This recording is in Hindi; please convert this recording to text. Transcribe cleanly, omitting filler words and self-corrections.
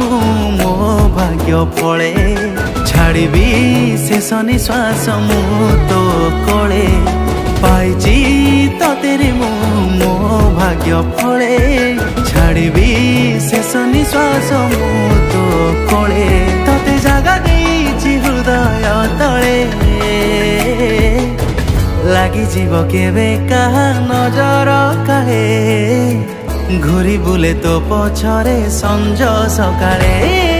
मो भाग्य फले छाड़बी शेष निश्वास मु तो कोले पाइची तो तेरे मो भाग्य फले छाड़बी शेष निश्वास मु तो कोले तते जगह देइची हृदय तले लगी जीव केवे कहा नजर काहे घूरी बुले तो पछरे संज सकाळे।